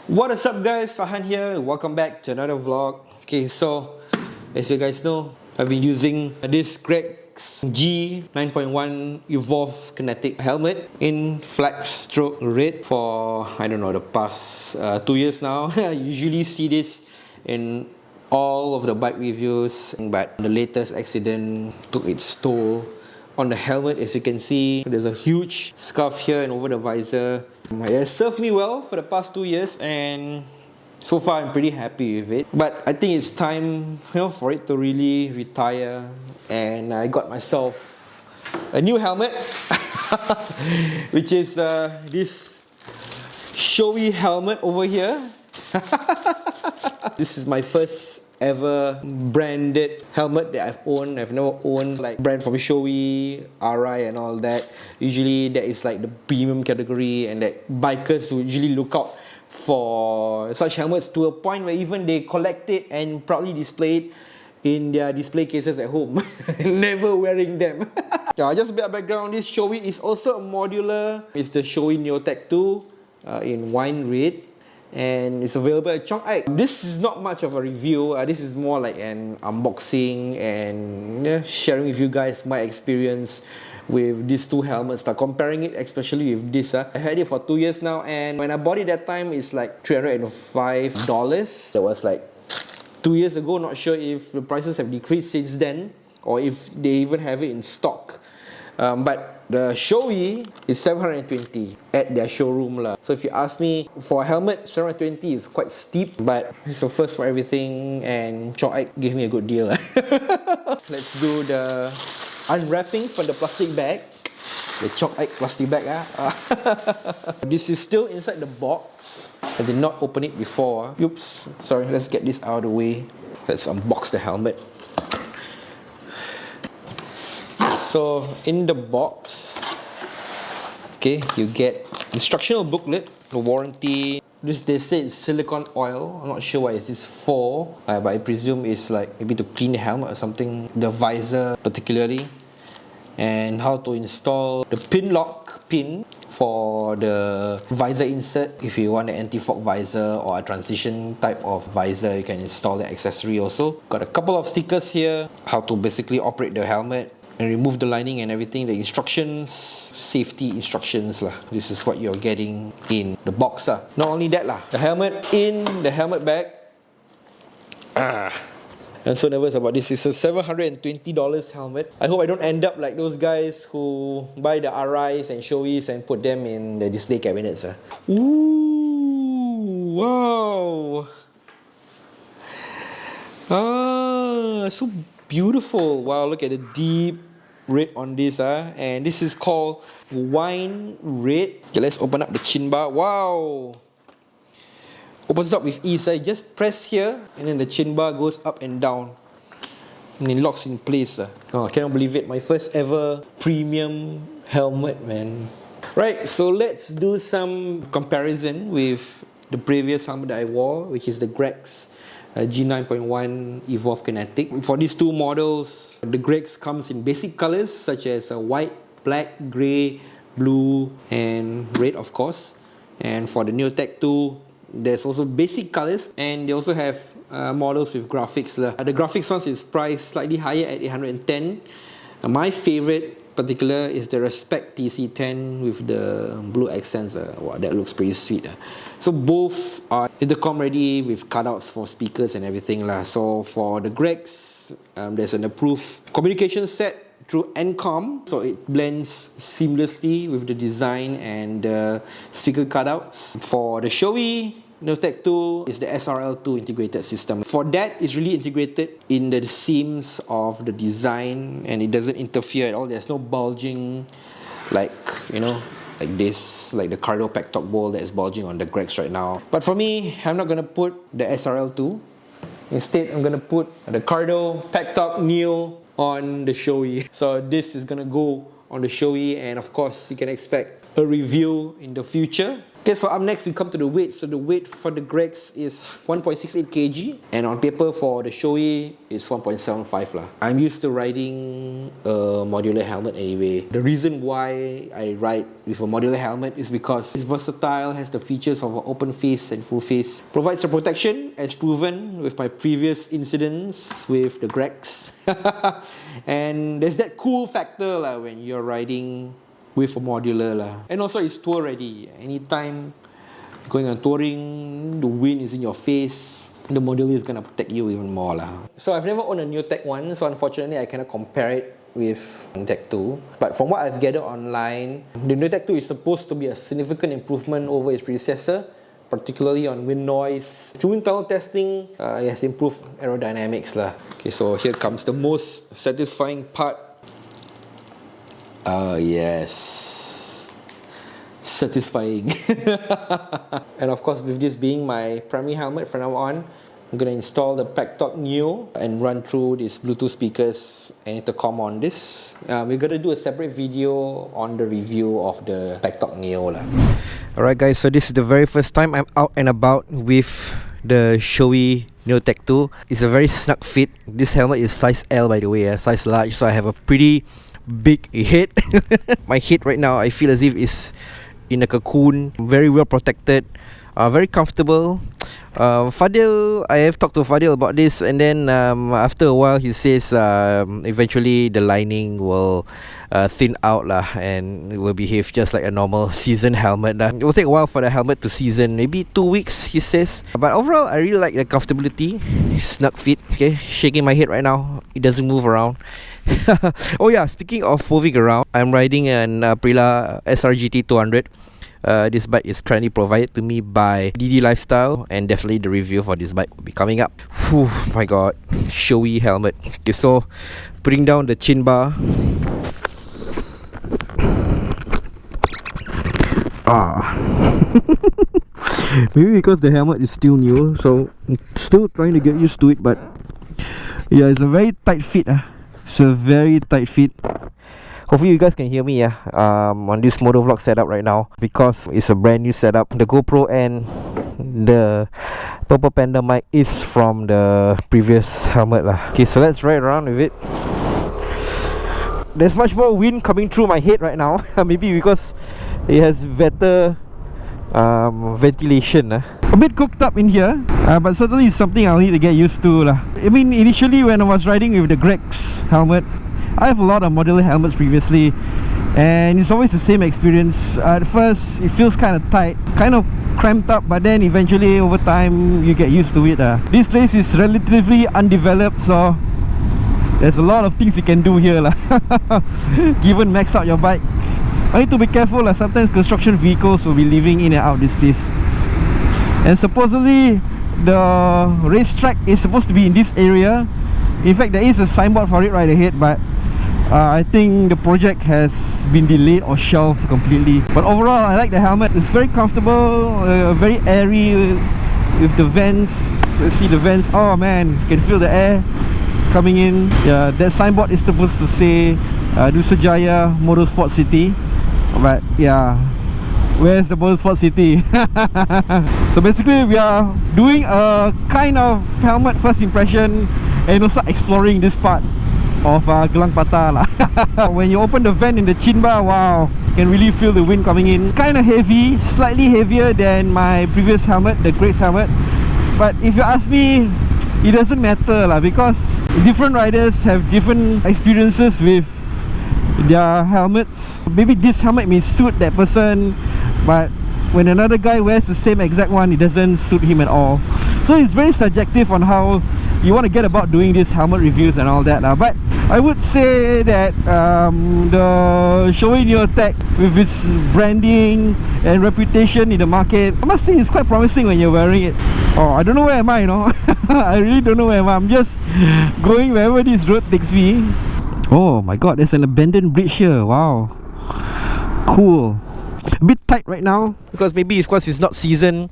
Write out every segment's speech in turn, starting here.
What is up guys, Farhan here, welcome back to another vlog. Okay, so as you guys know, I've been using this Greg's G 9.1 Evolve Kinetic helmet in flat stroke red for, I don't know, the past 2 years now. I usually see this in all of the bike reviews, but the latest accident took its toll on the helmet. As you can see, there's a huge scuff here and over the visor. It has served me well for the past 2 years, and so far I'm pretty happy with it. But I think it's time, for it to really retire, and I got myself a new helmet, which is this SHOEI helmet over here. This is my first ever branded helmet that I've owned. I've never owned like brand from SHOEI, RI and all that. Usually that is like the premium category, and that bikers will usually look out for such helmets to a point where even they collect it and proudly display it in their display cases at home, never wearing them. Just a bit of background on this. SHOEI is also a modular. It's the SHOEI Neotec 2 in wine red, and it's available at Chong. This is not much of a review. This is more like an unboxing and sharing with you guys my experience with these two helmets, comparing it especially with this. I had it for 2 years now, and when I bought it that time, it's like $305. That was like 2 years ago. Not sure if the prices have decreased since then, or if they even have it in stock. But the SHOEI is $720 at their showroom lah. So if you ask me, for a helmet, $720 is quite steep, but it's a first for everything, and SHOEI gave me a good deal. Let's do the unwrapping from the plastic bag. The SHOEI plastic bag. This is still inside the box. I did not open it before. Oops, sorry, let's get this out of the way. Let's unbox the helmet. So in the box, okay, you get instructional booklet, the warranty. This, they say it's silicone oil. I'm not sure what is this for, but I presume it's like maybe to clean the helmet or something, the visor particularly, and how to install the pin lock pin for the visor insert. If you want an anti-fog visor or a transition type of visor, you can install the accessory also. Got a couple of stickers here, how to basically operate the helmet and remove the lining and everything, the instructions, safety instructions lah. This is what you're getting in the box lah. Not only that lah, the helmet in the helmet bag. I'm so nervous about this. It's a $720 helmet. I hope I don't end up like those guys who buy the RIs and SHOEIs and put them in the display cabinets. Ooh, wow. So beautiful. Wow, look at the deep red on this. And this is called wine red. Okay, let's open up the chin bar. Wow. Opens up with ease. Just press here, and then the chin bar goes up and down, and it locks in place. Oh, I cannot believe it. My first ever premium helmet, man. Right, so let's do some comparison with the previous helmet that I wore, which is the Greg's G 9.1 Evolve Kinetic. For these two models, the Greg's comes in basic colors such as white, black, grey, blue and red, of course. And for the Neotec 2, there's also basic colors, and they also have models with graphics. The graphics ones is priced slightly higher at $810. My favorite particular is the Respect TC10 with the blue accents. Wow, that looks pretty sweet. So both are intercom ready with cutouts for speakers and everything lah. So for the Greg's, there's an approved communication set through Encom, so it blends seamlessly with the design and the speaker cutouts. For the SHOEI Neotec 2 is the SRL2 integrated system. For that, it's really integrated in the seams of the design, and it doesn't interfere at all. There's no bulging like this, like the cardo pack top bowl that is bulging on the Greg's right now. But for me, I'm not going to put the SRL2. Instead, I'm going to put the cardo pack top Neo on the SHOEI. So this is going to go on the SHOEI, and of course, you can expect a review in the future. Okay, so up next we come to the weight. So the weight for the Grex is 1.68 kg, and on paper for the SHOEI is 1.75 lah. I'm used to riding a modular helmet anyway. The reason why I ride with a modular helmet is because it's versatile, has the features of an open face and full face, provides the protection as proven with my previous incidents with the Grex. And there's that cool factor lah when you're riding with a modular lah. And also it's tour ready. Anytime going on touring, the wind is in your face, the modular is gonna protect you even more lah. So I've never owned a Neotec one, so unfortunately I cannot compare it with Neotec 2. But from what I've gathered online, the Neotec 2 is supposed to be a significant improvement over its predecessor, particularly on wind noise. Through tunnel testing, it has improved aerodynamics lah. Okay, so here comes the most satisfying part. Yes, satisfying. And of course, with this being my primary helmet from now on, I'm going to install the Pactalk Neo and run through these Bluetooth speakers and intercom on this. We're going to do a separate video on the review of the Pactalk Neo lah. Alright guys, so this is the very first time I'm out and about with the SHOEI Neotec 2. It's a very snug fit. This helmet is size L by the way, size large, so I have a pretty big head. My head right now I feel as if it's in a cocoon, very well protected, very comfortable. Fadil, I have talked to Fadil about this, and then after a while he says eventually the lining will thin out lah, and it will behave just like a normal season helmet lah. It will take a while for the helmet to season, maybe 2 weeks he says, but overall I really like the comfortability. Snug fit. Okay, shaking my head right now, it doesn't move around. Oh yeah, speaking of moving around, I'm riding an Aprilia SRGT 200. This bike is currently provided to me by DD Lifestyle, and definitely the review for this bike will be coming up. Whew, my god, SHOEI helmet. Okay, so putting down the chin bar. Maybe because the helmet is still new, so I'm still trying to get used to it, but yeah, it's a very tight fit. It's a very tight fit. Hopefully you guys can hear me on this motovlog setup right now, because it's a brand new setup. The GoPro and the Purple Panda mic is from the previous helmet lah. Okay, so let's ride around with it. There's much more wind coming through my head right now. Maybe because it has better ventilation. A bit cooked up in here, but certainly it's something I'll need to get used to lah. I mean, initially when I was riding with the Grex helmet, I have a lot of modular helmets previously, and it's always the same experience. At first it feels kind of tight, kind of cramped up, but then eventually over time you get used to it. This place is relatively undeveloped, so there's a lot of things you can do here lah. Given max out your bike, I need to be careful lah. Sometimes construction vehicles will be living in and out this place, and supposedly the racetrack is supposed to be in this area. In fact, there is a signboard for it right ahead, but I think the project has been delayed or shelved completely. But overall, I like the helmet. It's very comfortable, very airy with the vents. Let's see the vents. Oh man, you can feel the air coming in. Yeah, that signboard is supposed to say Nusajaya Motorsport City, but yeah, where's the Motorsport City? So basically we are doing a kind of helmet first impression, and also exploring this part of Gelang Patah lah. When you open the vent in the chin bar, wow, you can really feel the wind coming in. Kind of heavy, slightly heavier than my previous helmet, the Grex helmet. But if you ask me, it doesn't matter lah, because different riders have different experiences with their helmets. Maybe this helmet may suit that person, but when another guy wears the same exact one, it doesn't suit him at all. So it's very subjective on how you want to get about doing these helmet reviews and all that. But I would say that the SHOEI Neotec, with its branding and reputation in the market, I must say it's quite promising when you're wearing it. Oh, I don't know where am I, you know. I really don't know where am I. I'm just going wherever this road takes me. Oh my god, there's an abandoned bridge here. Wow, cool. A bit tight right now because maybe it's because it's not season,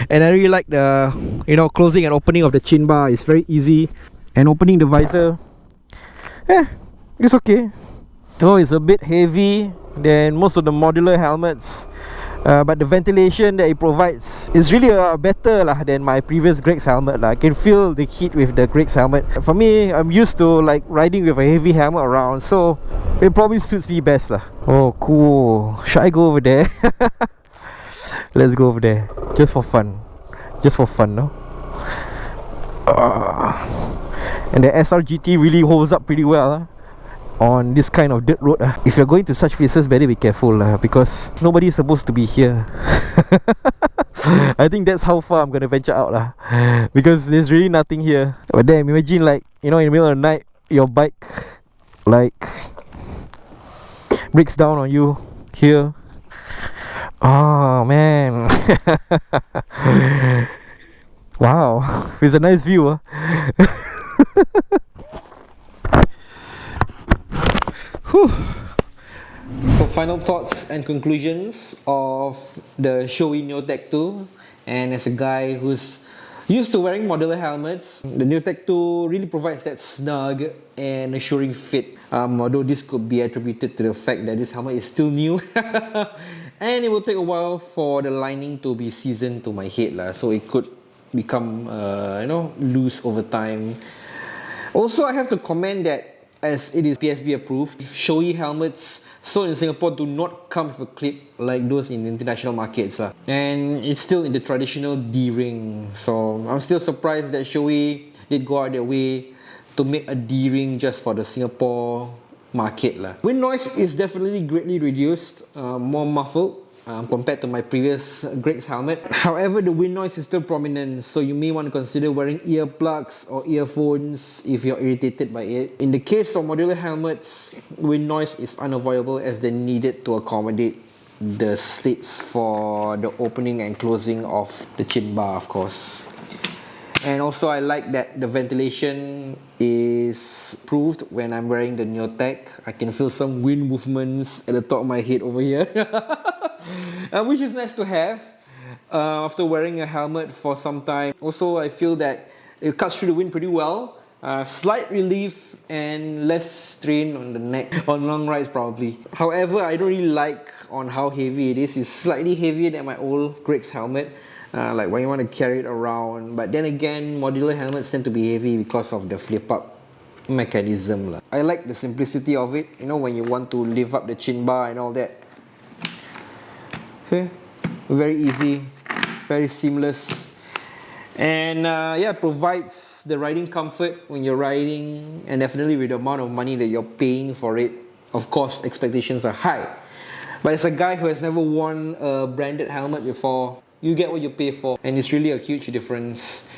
and I really like the, you know, closing and opening of the chin bar. It's very easy, and opening the visor, it's okay. Oh, it's a bit heavy, than most of the modular helmets. But the ventilation that it provides is really better lah than my previous Greg's helmet lah. I can feel the heat with the Greg's helmet. For me, I'm used to like riding with a heavy helmet around, so it probably suits me best lah. Oh, cool. Should I go over there? Let's go over there. Just for fun. Just for fun, no? And the SRGT really holds up pretty well on this kind of dirt road. If you're going to such places, better be careful because nobody is supposed to be here. I think that's how far I'm gonna venture out because there's really nothing here. But then imagine, like, you know, in the middle of the night, your bike like breaks down on you here. Oh man. Wow, it's a nice view. So final thoughts and conclusions of the SHOEI Neotec 2. And as a guy who's used to wearing modular helmets, the Neotec 2 really provides that snug and assuring fit. Although this could be attributed to the fact that this helmet is still new. And it will take a while for the lining to be seasoned to my head so it could become loose over time. Also, I have to comment that as it is PSB approved, SHOEI helmets sold in Singapore do not come with a clip like those in international markets. And it's still in the traditional D-ring. So I'm still surprised that SHOEI did go out their way to make a D-ring just for the Singapore market. Wind noise is definitely greatly reduced, more muffled compared to my previous Greg's helmet. However, the wind noise is still prominent, so you may want to consider wearing earplugs or earphones if you're irritated by it. In the case of modular helmets, wind noise is unavoidable as they're needed to accommodate the slits for the opening and closing of the chin bar, of course. And also, I like that the ventilation is improved when I'm wearing the Neotec. I can feel some wind movements at the top of my head over here. Which is nice to have after wearing a helmet for some time. Also, I feel that it cuts through the wind pretty well. Slight relief and less strain on the neck on long rides probably. However, I don't really like on how heavy it is. It's slightly heavier than my old Greg's helmet. Like when you want to carry it around. But then again, modular helmets tend to be heavy because of the flip up mechanism. I like the simplicity of it, you know, when you want to lift up the chin bar and all that. Okay, very easy, very seamless. And provides the riding comfort when you're riding, and definitely with the amount of money that you're paying for it, of course expectations are high. But as a guy who has never worn a branded helmet before, you get what you pay for, and it's really a huge difference.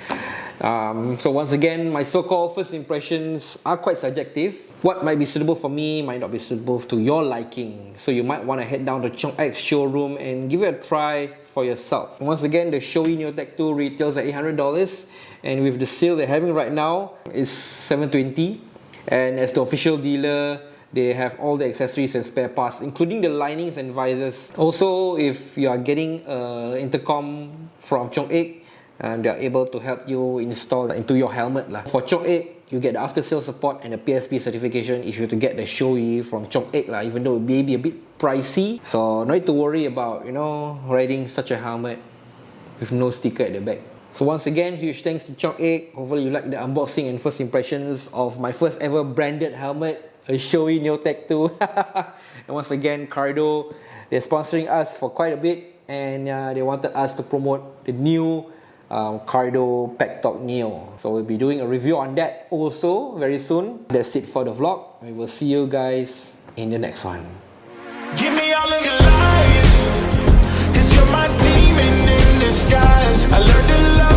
So once again, my so-called first impressions are quite subjective. What might be suitable for me might not be suitable to your liking. So you might want to head down to Chong showroom and give it a try for yourself. Once again, the SHOEI Neotec 2 retails at $800, and with the sale they're having right now is $720. And as the official dealer, they have all the accessories and spare parts, including the linings and visors. Also, if you are getting an intercom from Chong, they are able to help you install into your helmet. For Chong, you get the after sales support and the PSP certification if you were to get the SHOEI from Chong, even though it may be a bit pricey. So no need to worry about, you know, riding such a helmet with no sticker at the back. So once again, huge thanks to Chong. Hopefully you like the unboxing and first impressions of my first ever branded helmet, a SHOEI Neotec 2. And once again, Cardo, they're sponsoring us for quite a bit, and they wanted us to promote the new Cardo Pack Talk Neo. So we'll be doing a review on that also very soon. That's it for the vlog. We will see you guys in the next one. Give me all of your lies, 'cause you're my demon in disguise. I learned to love